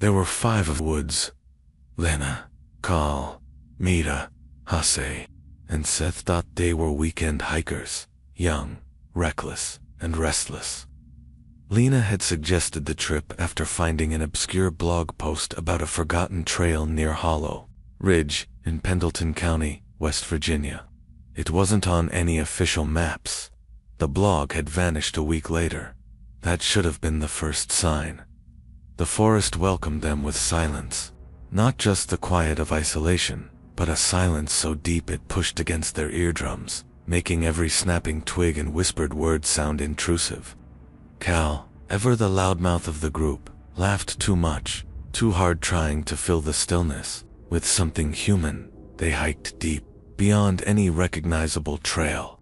There were 5 of woods: Lena, Carl, Mira, Hase, and Seth. They were weekend hikers, young, reckless, and restless. Lena had suggested the trip after finding an obscure blog post about a forgotten trail near Hollow Ridge in Pendleton County, West Virginia. It wasn't on any official maps. The blog had vanished a week later. That should have been the first sign. The forest welcomed them with silence. Not just the quiet of isolation, but a silence so deep it pushed against their eardrums, making every snapping twig and whispered word sound intrusive. Cal, ever the loudmouth of the group, laughed too much, too hard, trying to fill the stillness with something human. They hiked deep, beyond any recognizable trail.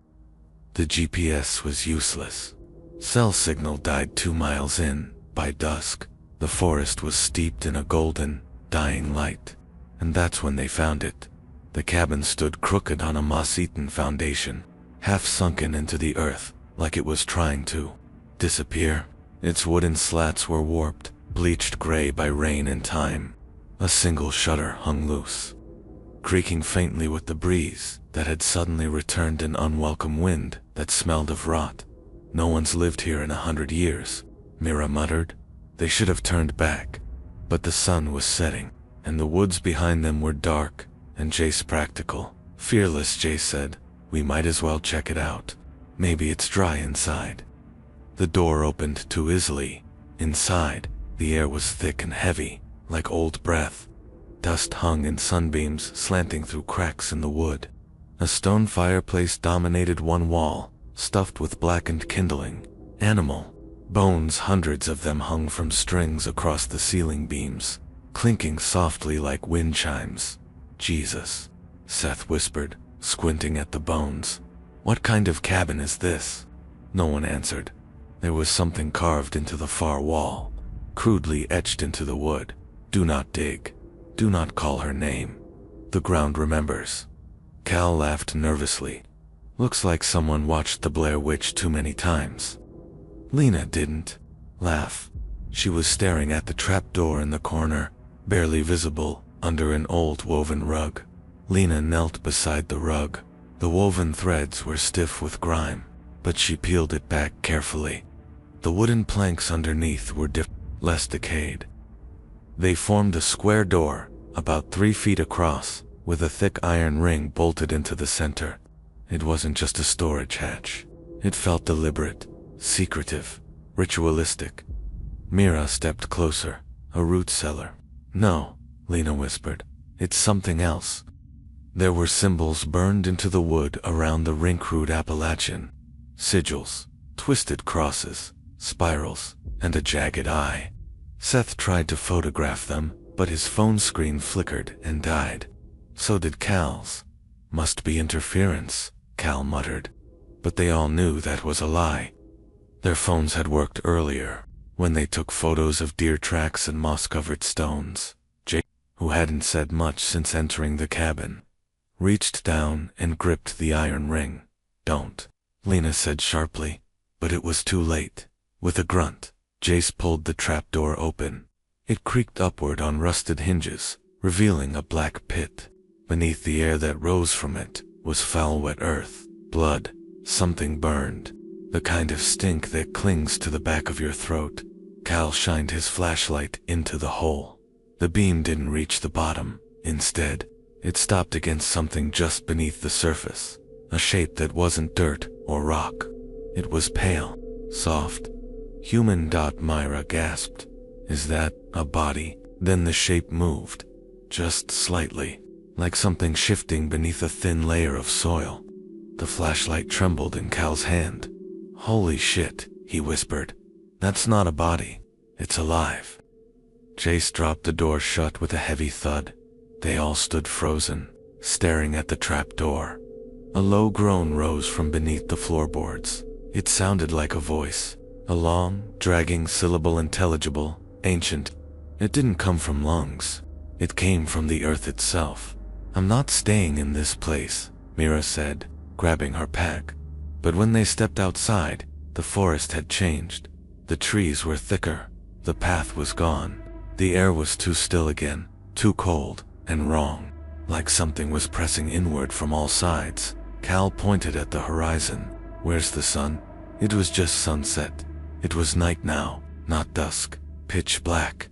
The GPS was useless. Cell signal died 2 miles in. By dusk, the forest was steeped in a golden, dying light. And that's when they found it. The cabin stood crooked on a moss-eaten foundation, half sunken into the earth, like it was trying to disappear. Its wooden slats were warped, bleached gray by rain and time. A single shutter hung loose, creaking faintly with the breeze that had suddenly returned, an unwelcome wind that smelled of rot. "No one's lived here in 100 years, Mira muttered. They should have turned back. But the sun was setting, and the woods behind them were dark, and Jace practical. Fearless, Jace said, "We might as well check it out. Maybe it's dry inside." The door opened too easily. Inside, the air was thick and heavy, like old breath. Dust hung in sunbeams slanting through cracks in the wood. A stone fireplace dominated one wall, stuffed with blackened kindling. Animal bones, hundreds of them, hung from strings across the ceiling beams, clinking softly like wind chimes. "Jesus," Seth whispered, squinting at the bones. "What kind of cabin is this?" No one answered. There was something carved into the far wall, crudely etched into the wood. "Do not dig. Do not call her name. The ground remembers." Cal laughed nervously. "Looks like someone watched the Blair Witch too many times." Lena didn't laugh. She was staring at the trapdoor in the corner, barely visible under an old woven rug. Lena knelt beside the rug. The woven threads were stiff with grime, but she peeled it back carefully. The wooden planks underneath were less decayed. They formed a square door, about 3 feet across, with a thick iron ring bolted into the center. It wasn't just a storage hatch. It felt deliberate, secretive, ritualistic. Mira stepped closer. "A root cellar." "No," Lena whispered. "It's something else." There were symbols burned into the wood around the ring-crude Appalachian. Sigils, twisted crosses, spirals, and a jagged eye. Seth tried to photograph them, but his phone screen flickered and died. So did Cal's. "Must be interference," Cal muttered. But they all knew that was a lie. Their phones had worked earlier, when they took photos of deer tracks and moss-covered stones. Jake, who hadn't said much since entering the cabin, reached down and gripped the iron ring. "Don't," Lena said sharply, but it was too late. With a grunt, Jace pulled the trapdoor open. It creaked upward on rusted hinges, revealing a black pit. Beneath, the air that rose from it was foul, wet earth, blood, something burned, the kind of stink that clings to the back of your throat. Cal shined his flashlight into the hole. The beam didn't reach the bottom. Instead, it stopped against something just beneath the surface, a shape that wasn't dirt or rock. It was pale, soft, human. Myra gasped. "Is that a body?" Then the shape moved, just slightly, like something shifting beneath a thin layer of soil. The flashlight trembled in Cal's hand. "Holy shit," he whispered. "That's not a body. It's alive." Jace dropped the door shut with a heavy thud. They all stood frozen, staring at the trapdoor. A low groan rose from beneath the floorboards. It sounded like a voice, a long, dragging syllable, intelligible, ancient. It didn't come from lungs. It came from the earth itself. "I'm not staying in this place," Mira said, grabbing her pack. But when they stepped outside, the forest had changed. The trees were thicker. The path was gone. The air was too still again, too cold, and wrong. Like something was pressing inward from all sides. Cal pointed at the horizon. Where's the sun? It was just sunset. It was night now, not dusk, pitch black.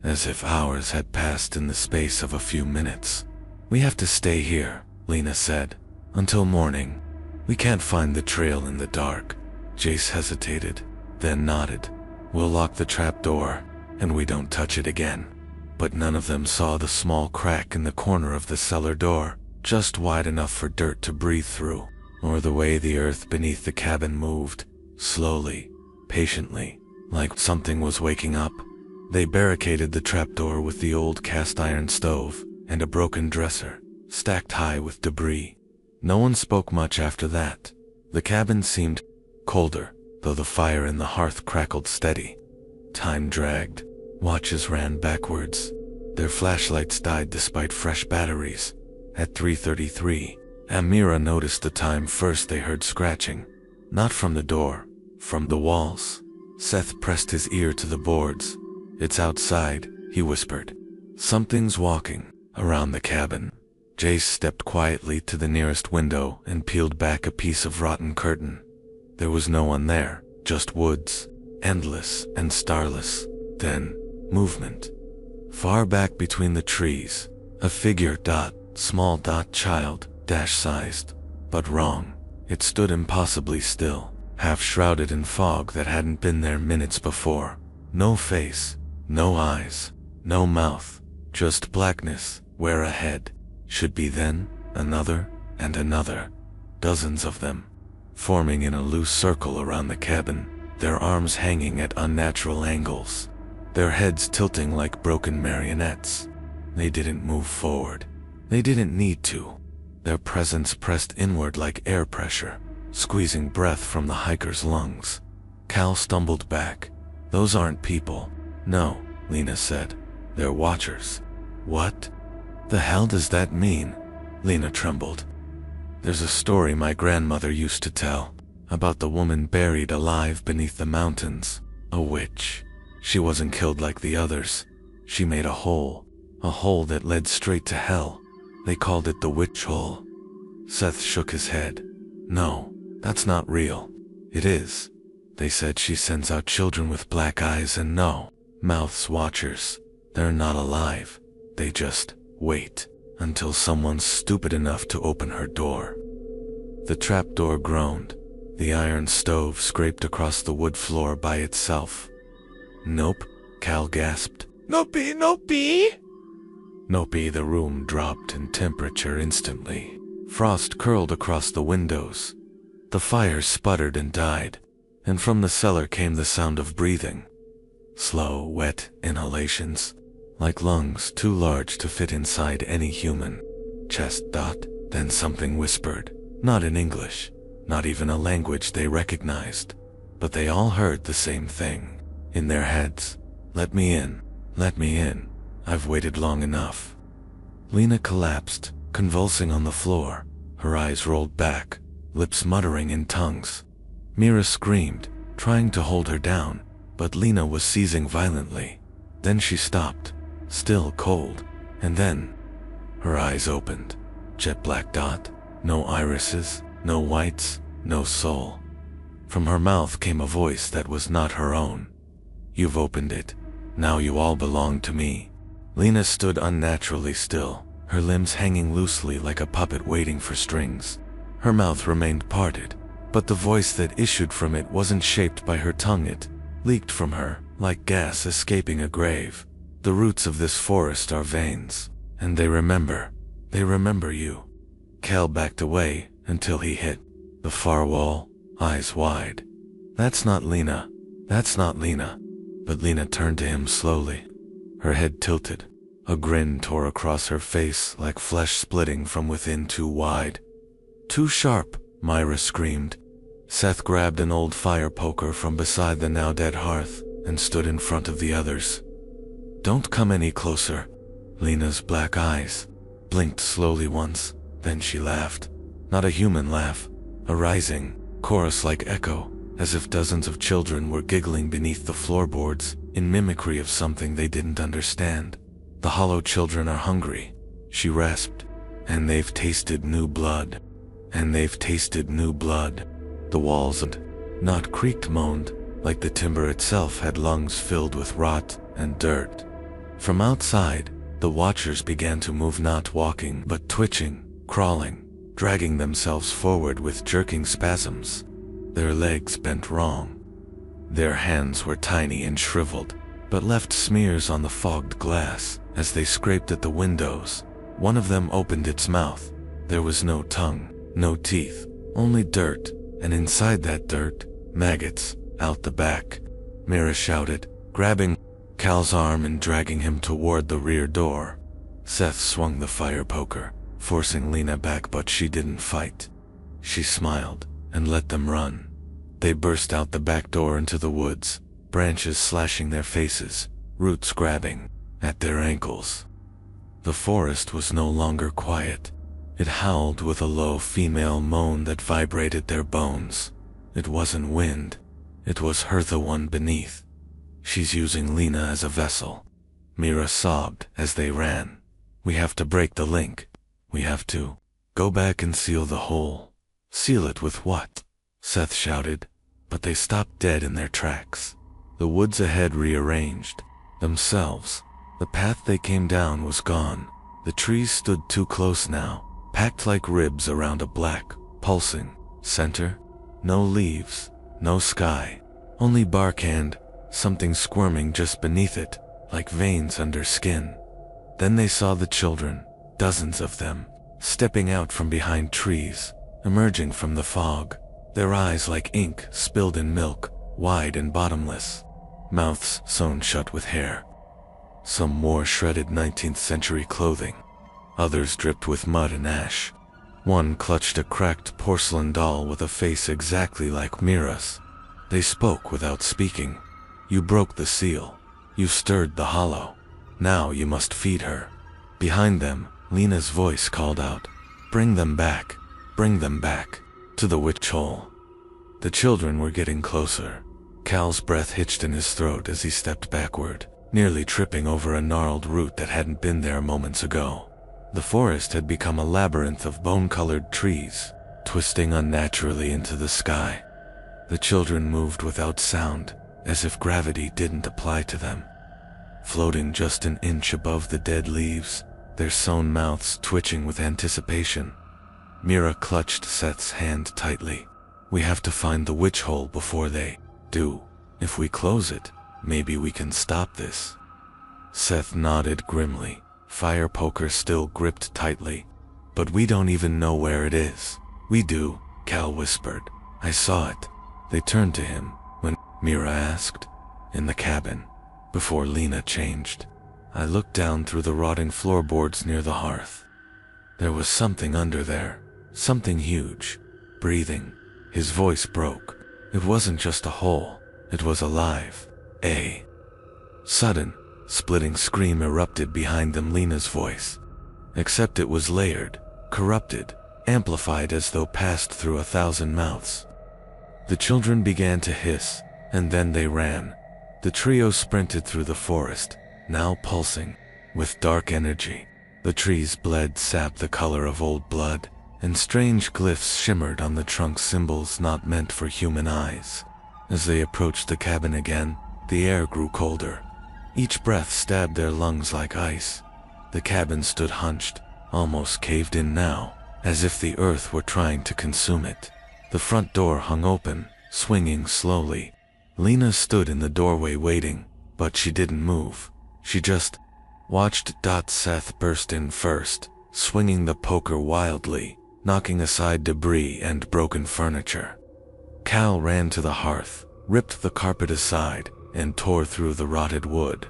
As if hours had passed in the space of a few minutes. We have to stay here, Lena said, until morning. We can't find the trail in the dark. Jace hesitated, then nodded. We'll lock the trapdoor, and we don't touch it again. But none of them saw the small crack in the corner of the cellar door, just wide enough for dirt to breathe through, or the way the earth beneath the cabin moved, slowly, patiently, like something was waking up. They barricaded the trapdoor with the old cast-iron stove and a broken dresser, stacked high with debris. No one spoke much after that. The cabin seemed colder, though the fire in the hearth crackled steady. Time dragged. Watches ran backwards. Their flashlights died despite fresh batteries. At 3:33, Amira noticed the time first. They heard scratching. Not from the door, from the walls. Seth pressed his ear to the boards. It's outside, he whispered. Something's walking around the cabin. Jace stepped quietly to the nearest window and peeled back a piece of rotten curtain. There was no one there, just woods, endless and starless. Then, movement. Far back between the trees, a figure, small child, dash-sized, but wrong. It stood impossibly still, half shrouded in fog that hadn't been there minutes before. No face, no eyes, no mouth, just blackness. Where a head should be, then another and another. Dozens of them, forming in a loose circle around the cabin, their arms hanging at unnatural angles, their heads tilting like broken marionettes. They didn't move forward. They didn't need to. Their presence pressed inward like air pressure, squeezing breath from the hiker's lungs. Cal stumbled back. Those aren't people. No, Lena said. They're watchers. What the hell does that mean? Lena trembled. There's a story my grandmother used to tell about the woman buried alive beneath the mountains. A witch. She wasn't killed like the others. She made a hole that led straight to hell. They called it the witch hole. Seth shook his head. No, that's not real. It is. They said she sends out children with black eyes and no mouths. Watchers. They're not alive. They just wait until someone's stupid enough to open her door. The trapdoor groaned. The iron stove scraped across the wood floor by itself. Nope, Cal gasped. Nopey, nopey! Nopey. The room dropped in temperature instantly. Frost curled across the windows. The fire sputtered and died, and from the cellar came the sound of breathing. Slow, wet inhalations, like lungs too large to fit inside any human. Chest. Then something whispered, not in English, not even a language they recognized, but they all heard the same thing. In their heads. Let me in. Let me in. I've waited long enough. Lena collapsed, convulsing on the floor. Her eyes rolled back, lips muttering in tongues. Mira screamed, trying to hold her down, but Lena was seizing violently. Then she stopped, still cold, and then her eyes opened. Jet black. No irises, no whites, no soul. From her mouth came a voice that was not her own. You've opened it. Now you all belong to me. Lena stood unnaturally still, her limbs hanging loosely like a puppet waiting for strings. Her mouth remained parted, but the voice that issued from it wasn't shaped by her tongue. It leaked from her, like gas escaping a grave. The roots of this forest are veins, and they remember you. Cal backed away until he hit the far wall, eyes wide. That's not Lena. That's not Lena. But Lena turned to him slowly. Her head tilted. A grin tore across her face like flesh splitting from within too wide. Too sharp, Myra screamed. Seth grabbed an old fire poker from beside the now dead hearth and stood in front of the others. Don't come any closer. Lena's black eyes blinked slowly once, then she laughed. Not a human laugh, a rising, chorus-like echo, as if dozens of children were giggling beneath the floorboards, in mimicry of something they didn't understand. "The hollow children are hungry," she rasped. "And they've tasted new blood. And they've tasted new blood." The walls and not creaked, moaned, like the timber itself had lungs filled with rot and dirt. From outside, the watchers began to move, not walking, but twitching, crawling, dragging themselves forward with jerking spasms. Their legs bent wrong. Their hands were tiny and shriveled, but left smears on the fogged glass as they scraped at the windows. One of them opened its mouth. There was no tongue, no teeth, only dirt, and inside that dirt, maggots, out the back. Mira shouted, grabbing Cal's arm and dragging him toward the rear door. Seth swung the fire poker, forcing Lena back, but she didn't fight. She smiled and let them run. They burst out the back door into the woods, branches slashing their faces, roots grabbing at their ankles. The forest was no longer quiet. It howled with a low female moan that vibrated their bones. It wasn't wind. It was her, the one beneath. "She's using Lena as a vessel." Mira sobbed as they ran. "We have to break the link. We have to go back and seal the hole." "Seal it with what?" Seth shouted, but they stopped dead in their tracks. The woods ahead rearranged themselves. The path they came down was gone. The trees stood too close now, packed like ribs around a black, pulsing center. No leaves, no sky, only bark and something squirming just beneath it, like veins under skin. Then they saw the children, dozens of them, stepping out from behind trees, emerging from the fog, their eyes like ink spilled in milk, wide and bottomless, mouths sewn shut with hair. Some wore shredded 19th century clothing. Others dripped with mud and ash. One clutched a cracked porcelain doll with a face exactly like Mira's. They spoke without speaking. "You broke the seal. You stirred the hollow. Now you must feed her." Behind them, Lena's voice called out, "Bring them back. Bring them back. To the witch hole." The children were getting closer. Cal's breath hitched in his throat as he stepped backward, nearly tripping over a gnarled root that hadn't been there moments ago. The forest had become a labyrinth of bone-colored trees, twisting unnaturally into the sky. The children moved without sound, as if gravity didn't apply to them. Floating just an inch above the dead leaves, their sewn mouths twitching with anticipation. Mira clutched Seth's hand tightly. "We have to find the witch hole before they do. If we close it, maybe we can stop this." Seth nodded grimly, fire poker still gripped tightly. "But we don't even know where it is." "We do," Cal whispered. "I saw it." They turned to him. "When?" Mira asked. "In the cabin, before Lena changed." I looked down through the rotting floorboards near the hearth. There was something under there, something huge, breathing. His voice broke. It wasn't just a hole, it was alive. A sudden, splitting scream erupted behind them, Lena's voice. Except it was layered, corrupted, amplified as though passed through 1,000 mouths. The children began to hiss, and then they ran. The trio sprinted through the forest, now pulsing with dark energy. The trees bled sap the color of old blood, and strange glyphs shimmered on the trunk, symbols not meant for human eyes. As they approached the cabin again, the air grew colder. Each breath stabbed their lungs like ice. The cabin stood hunched, almost caved in now, as if the earth were trying to consume it. The front door hung open, swinging slowly. Lena stood in the doorway waiting, but she didn't move. She just watched. Seth burst in first, swinging the poker wildly, knocking aside debris and broken furniture. Cal ran to the hearth, ripped the carpet aside, and tore through the rotted wood.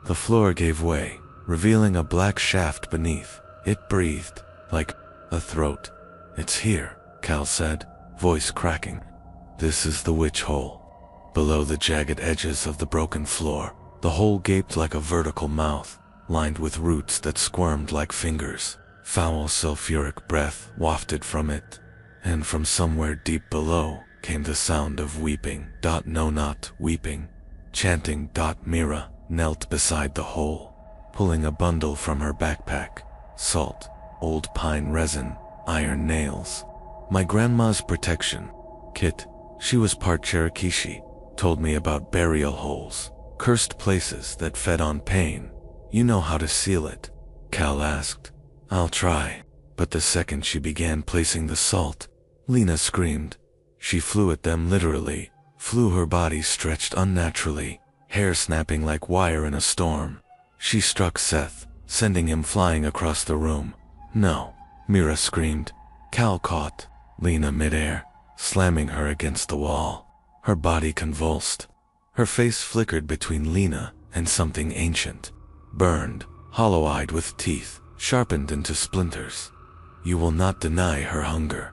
The floor gave way, revealing a black shaft beneath. It breathed, like a throat. "It's here," Cal said, voice cracking. "This is the witch hole." Below the jagged edges of the broken floor, the hole gaped like a vertical mouth, lined with roots that squirmed like fingers. Foul sulfuric breath wafted from it, and from somewhere deep below came the sound of weeping. No, not weeping. chanting. Mira knelt beside the hole, pulling a bundle from her backpack. Salt, old pine resin, iron nails. My grandma's protection kit. She was part Cherokee. She told me about burial holes, cursed places that fed on pain. You know how to seal it? Cal asked. I'll try. But the second she began placing the salt, Lena screamed. She flew at them literally, flew, her body stretched unnaturally, hair snapping like wire in a storm. She struck Seth, sending him flying across the room. No, Mira screamed. Cal caught Lena midair, slamming her against the wall. Her body convulsed. Her face flickered between Lena and something ancient, burned, hollow-eyed with teeth, sharpened into splinters. You will not deny her hunger.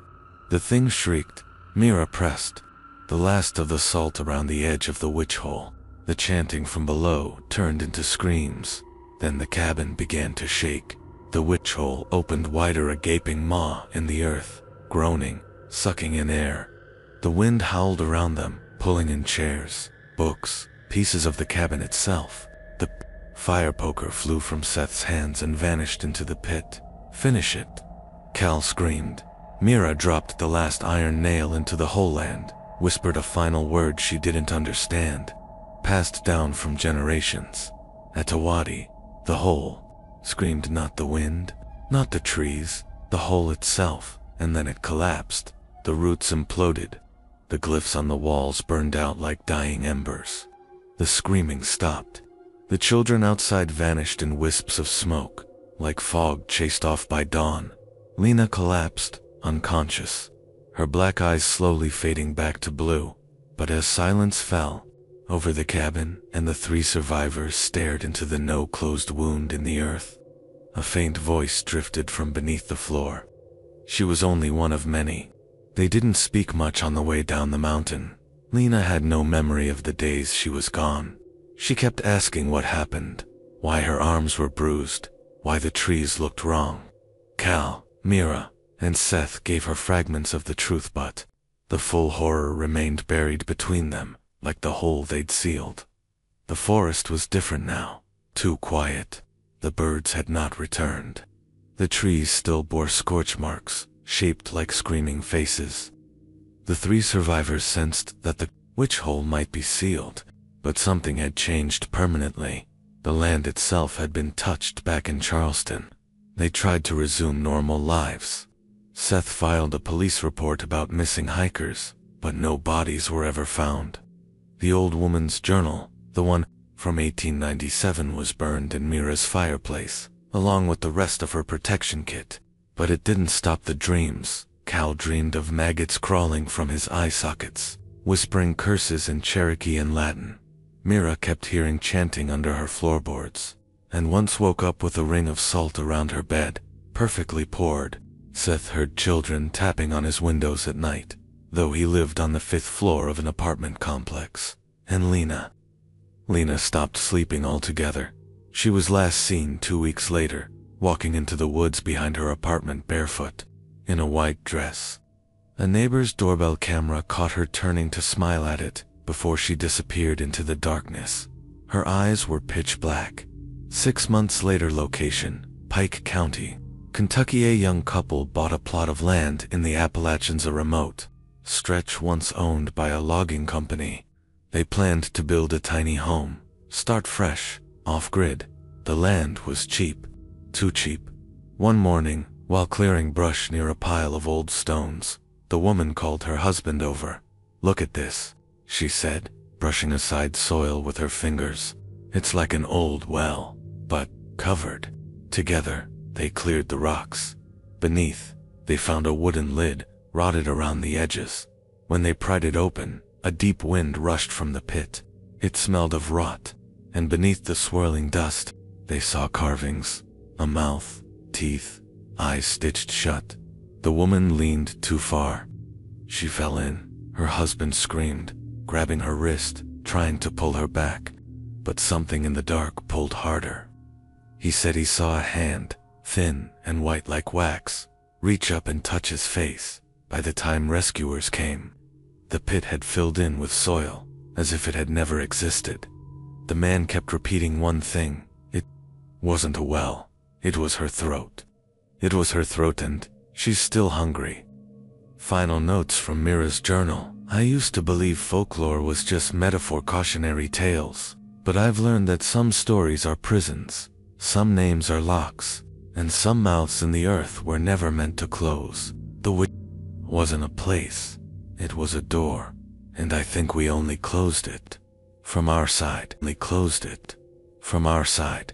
The thing shrieked. Mira pressed the last of the salt around the edge of the witch hole. The chanting from below turned into screams. Then the cabin began to shake. The witch hole opened wider, a gaping maw in the earth, groaning, sucking in air. The wind howled around them, pulling in chairs, books, pieces of the cabin itself. The fire poker flew from Seth's hands and vanished into the pit. Finish it, Cal screamed. Mira dropped the last iron nail into the hole and whispered a final word she didn't understand, passed down from generations. Atawadi, the hole, screamed. Not the wind, not the trees, the hole itself. And then it collapsed. The roots imploded. The glyphs on the walls burned out like dying embers. The screaming stopped. The children outside vanished in wisps of smoke, like fog chased off by dawn. Lena collapsed, unconscious, her black eyes slowly fading back to blue. But as silence fell over the cabin and the three survivors stared into the no-closed wound in the earth, a faint voice drifted from beneath the floor. She was only one of many. They didn't speak much on the way down the mountain. Lena had no memory of the days she was gone. She kept asking what happened, why her arms were bruised, why the trees looked wrong. Cal, Mira, and Seth gave her fragments of the truth, but the full horror remained buried between them, like the hole they'd sealed. The forest was different now, too quiet. The birds had not returned. The trees still bore scorch marks, shaped like screaming faces. The three survivors sensed that the witch hole might be sealed, but something had changed permanently. The land itself had been touched back in Charleston. They tried to resume normal lives. Seth filed a police report about missing hikers, but no bodies were ever found. The old woman's journal, the one from 1897, was burned in Mira's fireplace, along with the rest of her protection kit. But it didn't stop the dreams. Cal dreamed of maggots crawling from his eye sockets, whispering curses in Cherokee and Latin. Mira kept hearing chanting under her floorboards, and once woke up with a ring of salt around her bed, perfectly poured. Seth heard children tapping on his windows at night, though he lived on the 5th floor of an apartment complex. And Lena stopped sleeping altogether. She was last seen 2 weeks later, walking into the woods behind her apartment barefoot, in a white dress. A neighbor's doorbell camera caught her turning to smile at it before she disappeared into the darkness. Her eyes were pitch black. 6 months later, location, Pike County, Kentucky. A young couple bought a plot of land in the Appalachians, a remote stretch once owned by a logging company. They planned to build a tiny home, start fresh, off-grid. The land was cheap, too cheap. One morning, while clearing brush near a pile of old stones, the woman called her husband over. "Look at this," she said, brushing aside soil with her fingers. "It's like an old well, but covered." Together, they cleared the rocks. Beneath, they found a wooden lid, rotted around the edges. When they pried it open, a deep wind rushed from the pit. It smelled of rot, and beneath the swirling dust, they saw carvings, a mouth, teeth, eyes stitched shut. The woman leaned too far. She fell in. Her husband screamed, grabbing her wrist, trying to pull her back. But something in the dark pulled harder. He said he saw a hand, thin and white like wax, reach up and touch his face. By the time rescuers came, the pit had filled in with soil. as if it had never existed. The man kept repeating one thing. It wasn't a well. It was her throat. It was her throat, and she's still hungry. Final notes from Mira's journal. I used to believe folklore was just metaphor cautionary tales, but I've learned that some stories are prisons, some names are locks, and some mouths in the earth were never meant to close. The witch wasn't a place, it was a door, and I think we only closed it. From our side.